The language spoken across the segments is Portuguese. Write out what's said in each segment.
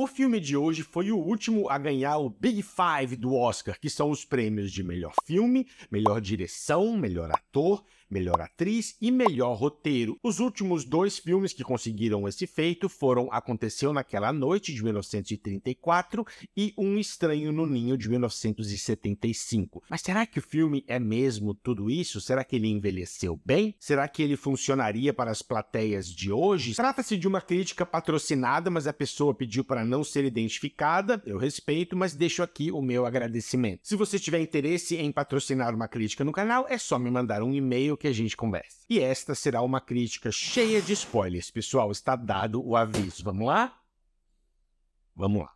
O filme de hoje foi o último a ganhar o Big Five do Oscar, que são os prêmios de melhor filme, melhor direção, melhor ator, melhor atriz e melhor roteiro. Os últimos dois filmes que conseguiram esse feito foram Aconteceu Naquela Noite, de 1934, e Um Estranho no Ninho, de 1975. Mas será que o filme é mesmo tudo isso? Será que ele envelheceu bem? Será que ele funcionaria para as plateias de hoje? Trata-se de uma crítica patrocinada, mas a pessoa pediu para não ser identificada. Eu respeito, mas deixo aqui o meu agradecimento. Se você tiver interesse em patrocinar uma crítica no canal, é só me mandar um e-mail que a gente conversa. E esta será uma crítica cheia de spoilers. Pessoal, está dado o aviso. Vamos lá? Vamos lá.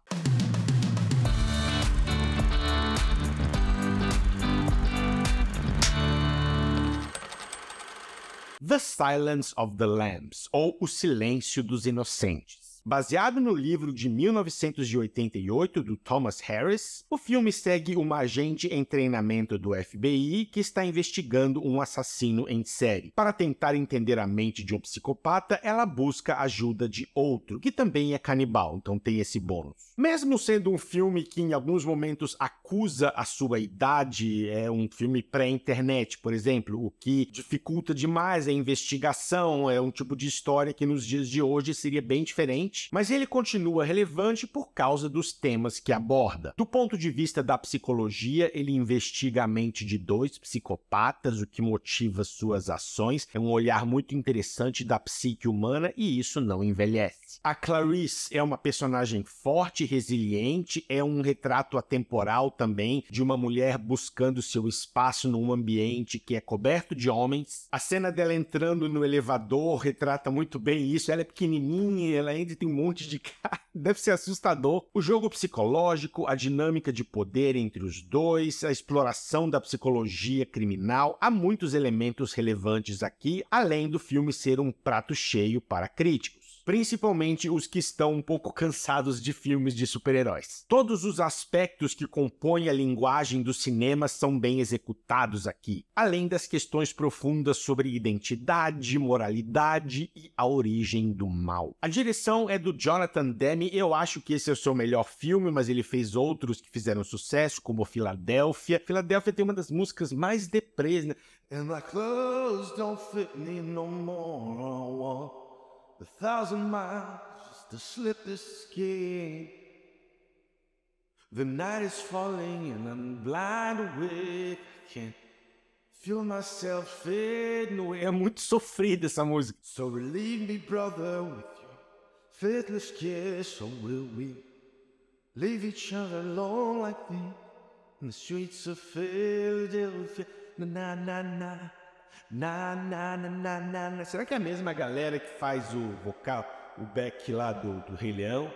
The Silence of the Lambs, ou O Silêncio dos Inocentes. Baseado no livro de 1988 do Thomas Harris, o filme segue uma agente em treinamento do FBI que está investigando um assassino em série. Para tentar entender a mente de um psicopata, ela busca a ajuda de outro, que também é canibal, então tem esse bônus. Mesmo sendo um filme que em alguns momentos acusa a sua idade, é um filme pré-internet, por exemplo, o que dificulta demais a investigação, é um tipo de história que nos dias de hoje seria bem diferente, mas ele continua relevante por causa dos temas que aborda. Do ponto de vista da psicologia, ele investiga a mente de dois psicopatas, o que motiva suas ações, é um olhar muito interessante da psique humana e isso não envelhece. A Clarice é uma personagem forte, resiliente, é um retrato atemporal também de uma mulher buscando seu espaço num ambiente que é coberto de homens. A cena dela entrando no elevador retrata muito bem isso, ela é pequenininha, ela ainda tem um monte de cara, deve ser assustador. O jogo psicológico, a dinâmica de poder entre os dois, a exploração da psicologia criminal, há muitos elementos relevantes aqui, além do filme ser um prato cheio para críticos. Principalmente os que estão um pouco cansados de filmes de super-heróis. Todos os aspectos que compõem a linguagem do cinema são bem executados aqui, além das questões profundas sobre identidade, moralidade e a origem do mal. A direção é do Jonathan Demme, eu acho que esse é o seu melhor filme, mas ele fez outros que fizeram sucesso, como Filadélfia. Filadélfia tem uma das músicas mais deprês, né? And my clothes don't fit me no more. 1,000 miles just to slip this skin. The night is falling and I'm blind awake. I can't feel myself fading away. É muito sofrida essa música. So relieve me, brother, with your faithless kiss. Or will we leave each other alone like this in the streets of Philadelphia? Na na na. Na, na, na, na, na, na. Será que é a mesma galera que faz o vocal, o back lá do Rei Leão?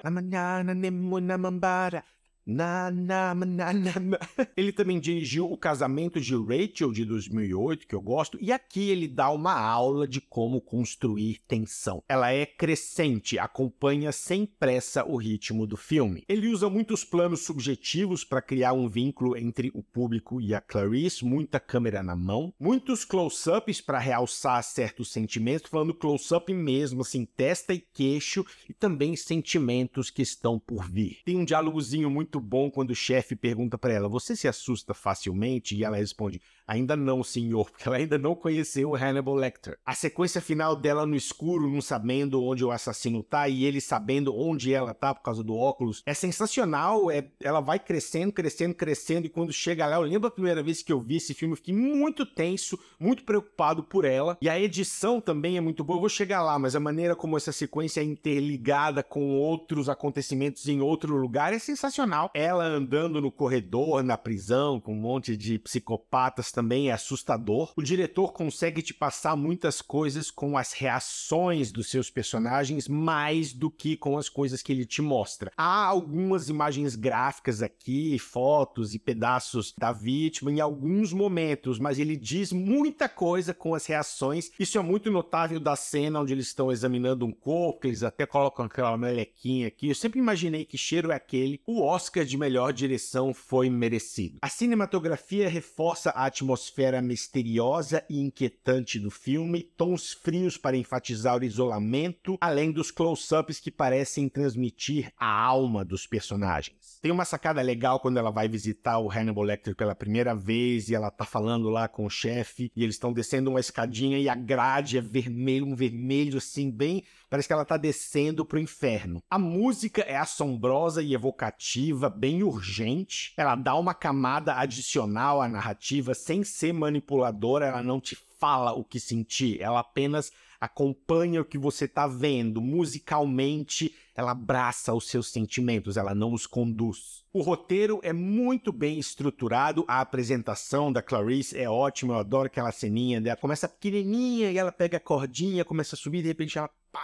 Ele também dirigiu O Casamento de Rachel, de 2008, que eu gosto, e aqui ele dá uma aula de como construir tensão. Ela é crescente, acompanha sem pressa o ritmo do filme. Ele usa muitos planos subjetivos para criar um vínculo entre o público e a Clarice, muita câmera na mão, muitos close-ups para realçar certos sentimentos, falando close-up mesmo, assim, testa e queixo, e também sentimentos que estão por vir. Tem um diálogozinho muito bom quando o chefe pergunta para ela: você se assusta facilmente? E ela responde: ainda não, senhor, porque ela ainda não conheceu o Hannibal Lecter. A sequência final dela no escuro, não sabendo onde o assassino tá, e ele sabendo onde ela tá por causa do óculos, é sensacional. Ela vai crescendo, crescendo, crescendo, e quando chega lá, eu lembro a primeira vez que eu vi esse filme, eu fiquei muito tenso, muito preocupado por ela, e a edição também é muito boa. Eu vou chegar lá, mas a maneira como essa sequência é interligada com outros acontecimentos em outro lugar é sensacional. Ela andando no corredor, na prisão, com um monte de psicopatas também é assustador. O diretor consegue te passar muitas coisas com as reações dos seus personagens, mais do que com as coisas que ele te mostra. Há algumas imagens gráficas aqui, fotos e pedaços da vítima em alguns momentos, mas ele diz muita coisa com as reações. Isso é muito notável da cena onde eles estão examinando um corpo, que eles até colocam aquela melequinha aqui. Eu sempre imaginei que cheiro é aquele. O Oscar Oscar de melhor direção foi merecido. A cinematografia reforça a atmosfera misteriosa e inquietante do filme, tons frios para enfatizar o isolamento, além dos close-ups que parecem transmitir a alma dos personagens. Tem uma sacada legal quando ela vai visitar o Hannibal Lecter pela primeira vez e ela tá falando lá com o chefe e eles estão descendo uma escadinha e a grade é vermelho, um vermelho assim bem... Parece que ela tá descendo pro inferno. A música é assombrosa e evocativa, bem urgente. Ela dá uma camada adicional à narrativa sem ser manipuladora, ela não te fala o que sentir, ela apenas acompanha o que você tá vendo. Musicalmente, ela abraça os seus sentimentos, ela não os conduz. O roteiro é muito bem estruturado, a apresentação da Clarice é ótima, eu adoro aquela ceninha dela. Começa pequenininha e ela pega a cordinha, começa a subir e de repente ela... pá!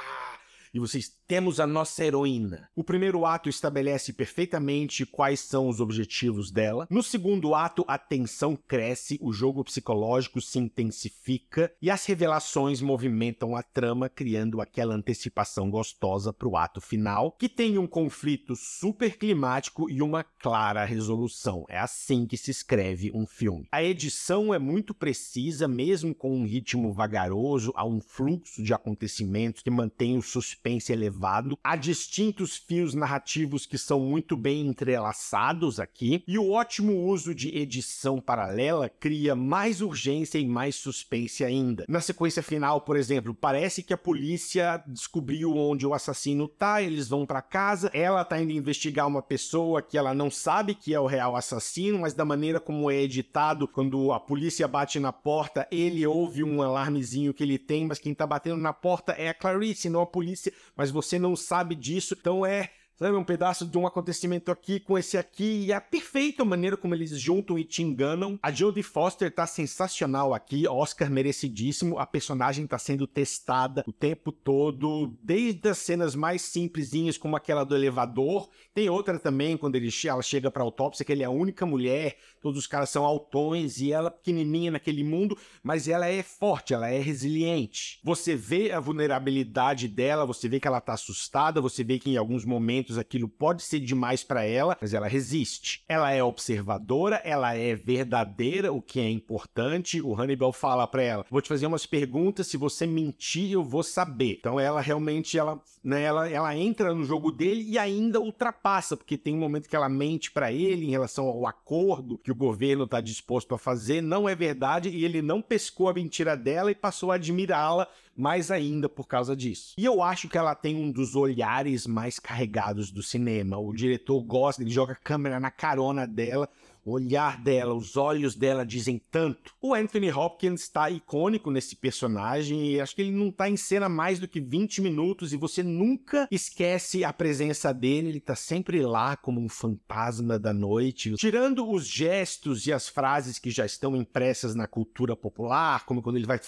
E vocês temos a nossa heroína. O primeiro ato estabelece perfeitamente quais são os objetivos dela. No segundo ato, a tensão cresce, o jogo psicológico se intensifica e as revelações movimentam a trama, criando aquela antecipação gostosa para o ato final, que tem um conflito super climático e uma clara resolução. É assim que se escreve um filme. A edição é muito precisa, mesmo com um ritmo vagaroso, há um fluxo de acontecimentos que mantém o suspense elevado. Há distintos fios narrativos que são muito bem entrelaçados aqui, e o ótimo uso de edição paralela cria mais urgência e mais suspense ainda. Na sequência final, por exemplo, parece que a polícia descobriu onde o assassino tá, eles vão pra casa, ela tá indo investigar uma pessoa que ela não sabe que é o real assassino, mas da maneira como é editado, quando a polícia bate na porta, ele ouve um alarmezinho que ele tem, mas quem tá batendo na porta é a Clarice, não a polícia, mas você não sabe disso, então sabe, um pedaço de um acontecimento aqui com esse aqui, e é perfeita a maneira como eles juntam e te enganam. A Jodie Foster tá sensacional aqui, Oscar merecidíssimo, a personagem tá sendo testada o tempo todo, desde as cenas mais simplesinhas, como aquela do elevador, tem outra também, quando ela chega pra autópsia, que ele é a única mulher, todos os caras são altões, e ela pequenininha naquele mundo, mas ela é forte, ela é resiliente. Você vê a vulnerabilidade dela, você vê que ela tá assustada, você vê que em alguns momentos aquilo pode ser demais para ela, mas ela resiste. Ela é observadora, ela é verdadeira, o que é importante. O Hannibal fala para ela: vou te fazer umas perguntas, se você mentir eu vou saber. Então ela realmente, ela entra no jogo dele e ainda ultrapassa, porque tem um momento que ela mente para ele em relação ao acordo que o governo está disposto a fazer, não é verdade, e ele não pescou a mentira dela e passou a admirá-la mais ainda por causa disso. E eu acho que ela tem um dos olhares mais carregados do cinema. O diretor gosta, ele joga a câmera na carona dela, o olhar dela, os olhos dela dizem tanto. O Anthony Hopkins está icônico nesse personagem e acho que ele não está em cena mais do que 20 minutos e você nunca esquece a presença dele, ele está sempre lá como um fantasma da noite. Tirando os gestos e as frases que já estão impressas na cultura popular, como quando ele vai...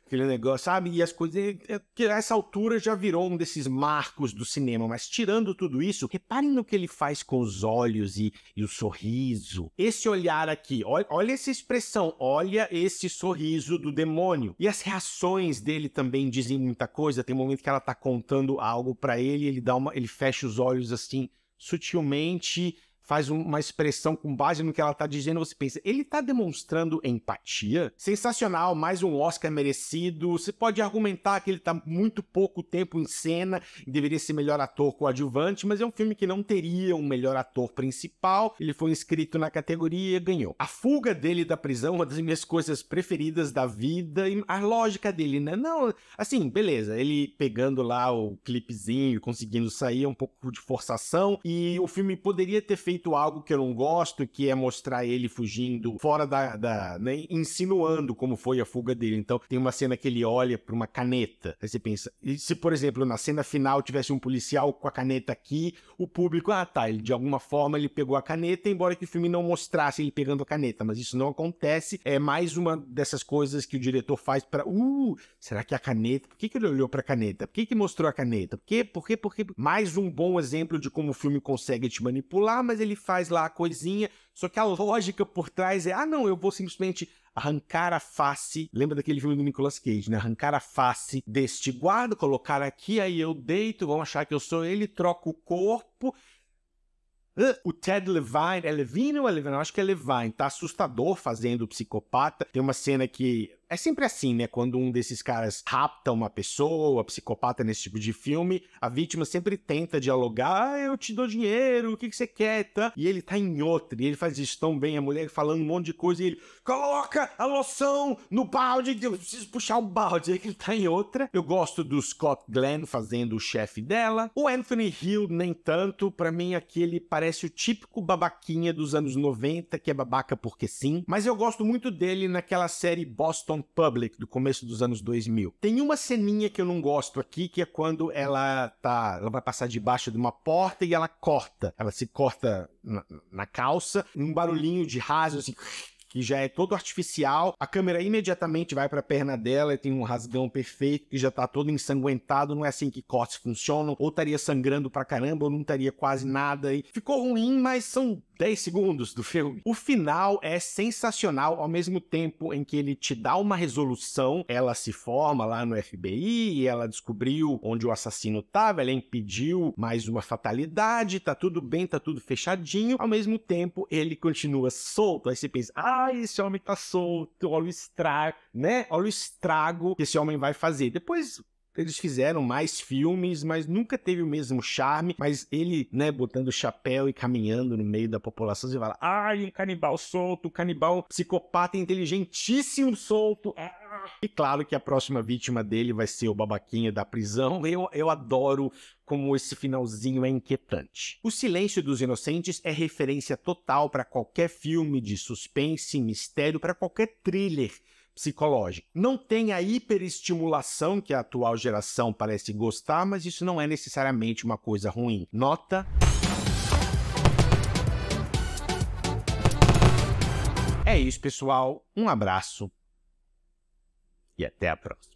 aquele negócio, sabe? E as coisas... que a essa altura já virou um desses marcos do cinema, mas tirando tudo isso, reparem no que ele faz com os olhos e o sorriso. Esse olhar aqui, olha essa expressão, olha esse sorriso do demônio. E as reações dele também dizem muita coisa. Tem um momento que ela tá contando algo pra ele, ele fecha os olhos assim, sutilmente... faz uma expressão com base no que ela tá dizendo, você pensa, ele tá demonstrando empatia? Sensacional, mais um Oscar merecido. Você pode argumentar que ele tá muito pouco tempo em cena e deveria ser melhor ator coadjuvante, mas é um filme que não teria um melhor ator principal. Ele foi inscrito na categoria e ganhou. A fuga dele da prisão, uma das minhas coisas preferidas da vida, e a lógica dele, né? Não, assim, beleza, ele pegando lá o clipezinho, conseguindo sair, é um pouco de forçação, e o filme poderia ter feito algo que eu não gosto, que é mostrar ele fugindo fora né, insinuando como foi a fuga dele. Então tem uma cena que ele olha para uma caneta, aí você pensa, e se por exemplo na cena final tivesse um policial com a caneta aqui, o público, ele de alguma forma ele pegou a caneta, embora que o filme não mostrasse ele pegando a caneta, mas isso não acontece, é mais uma dessas coisas que o diretor faz para, será que a caneta, por que ele olhou para a caneta? Por que mostrou a caneta? Por quê? Mais um bom exemplo de como o filme consegue te manipular, mas ele faz lá a coisinha, só que a lógica por trás é, não, eu vou simplesmente arrancar a face, lembra daquele filme do Nicolas Cage, né? Arrancar a face deste guarda, colocar aqui, aí eu deito, vão achar que eu sou ele, troco o corpo, O Ted Levine, é Levine ou é Levine? Eu acho que é Levine, tá assustador fazendo o psicopata. Tem uma cena que... É sempre assim, né? Quando um desses caras rapta uma pessoa, psicopata nesse tipo de filme, a vítima sempre tenta dialogar. Ah, eu te dou dinheiro, o que você quer, tá? E ele tá em outra, e ele faz isso tão bem, a mulher falando um monte de coisa, e ele coloca a loção no balde, eu preciso puxar o balde. Aí ele tá em outra. Eu gosto do Scott Glenn fazendo o chefe dela. O Anthony Hill, nem tanto. Pra mim, aqui ele parece o típico babaquinha dos anos 90, que é babaca porque sim. Mas eu gosto muito dele naquela série Boston Public, do começo dos anos 2000. Tem uma ceninha que eu não gosto aqui, que é quando ela vai passar debaixo de uma porta e ela corta. Ela se corta na calça, um barulhinho de rasgo, assim, que já é todo artificial. A câmera imediatamente vai para a perna dela e tem um rasgão perfeito que já tá todo ensanguentado. Não é assim que cortes funcionam. Ou estaria sangrando pra caramba, ou não estaria quase nada. E ficou ruim, mas são 10 segundos do filme. O final é sensacional, ao mesmo tempo em que ele te dá uma resolução. Ela se forma lá no FBI e ela descobriu onde o assassino estava, ela impediu mais uma fatalidade, tá tudo bem, tá tudo fechadinho. Ao mesmo tempo, ele continua solto. Aí você pensa, esse homem tá solto, olha o estrago, né? Olha o estrago que esse homem vai fazer. Depois... Eles fizeram mais filmes, mas nunca teve o mesmo charme. Mas ele, né, botando o chapéu e caminhando no meio da população, você fala, um canibal solto, um canibal psicopata inteligentíssimo solto. E claro que a próxima vítima dele vai ser o babaquinha da prisão. Eu adoro como esse finalzinho é inquietante. O Silêncio dos Inocentes é referência total para qualquer filme de suspense, mistério, para qualquer thriller psicológico. Não tem a hiperestimulação que a atual geração parece gostar, mas isso não é necessariamente uma coisa ruim. Nota... É isso, pessoal. Um abraço e até a próxima.